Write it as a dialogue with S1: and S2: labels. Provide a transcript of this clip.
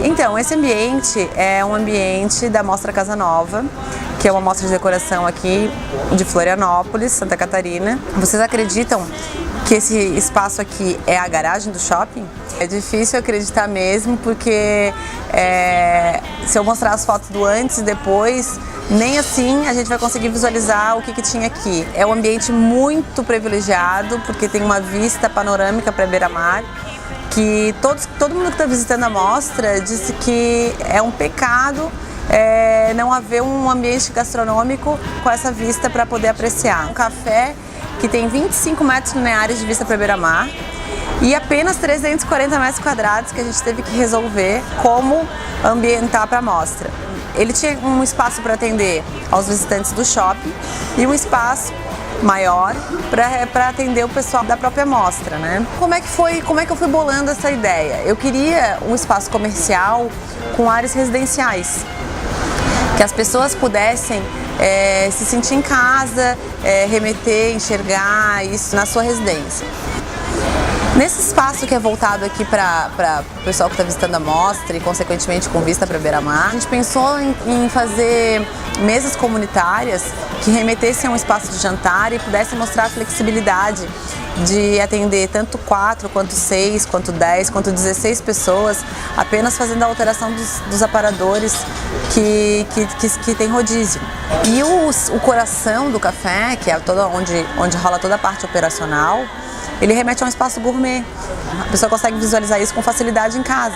S1: Então, esse ambiente é um ambiente da Mostra Casa Nova, que é uma mostra de decoração aqui de Florianópolis, Santa Catarina. Vocês acreditam que esse espaço aqui é a garagem do shopping? É difícil acreditar mesmo, porque se eu mostrar as fotos do antes e depois, nem assim a gente vai conseguir visualizar o que tinha aqui. É um ambiente muito privilegiado, porque tem uma vista panorâmica para beira-mar, que todo mundo que está visitando a mostra disse que é um pecado não haver um ambiente gastronômico com essa vista para poder apreciar. Um café que tem 25 metros lineares de vista para beira-mar e apenas 340 metros quadrados que a gente teve que resolver como ambientar para a mostra. Ele tinha um espaço para atender aos visitantes do shopping e um espaço maior para atender o pessoal da própria mostra, né? Como é que eu fui bolando essa ideia? Eu queria um espaço comercial com áreas residenciais, que as pessoas pudessem se sentir em casa, remeter, enxergar isso na sua residência. Nesse espaço que é voltado aqui para o pessoal que está visitando a mostra e, consequentemente, com vista para beira-mar, a gente pensou em fazer mesas comunitárias que remetessem a um espaço de jantar e pudessem mostrar a flexibilidade de atender tanto 4, quanto 6, quanto 10, quanto 16 pessoas, apenas fazendo a alteração dos aparadores que tem rodízio. E o coração do café, que é onde rola toda a parte operacional, ele remete a um espaço gourmet. A pessoa consegue visualizar isso com facilidade em casa.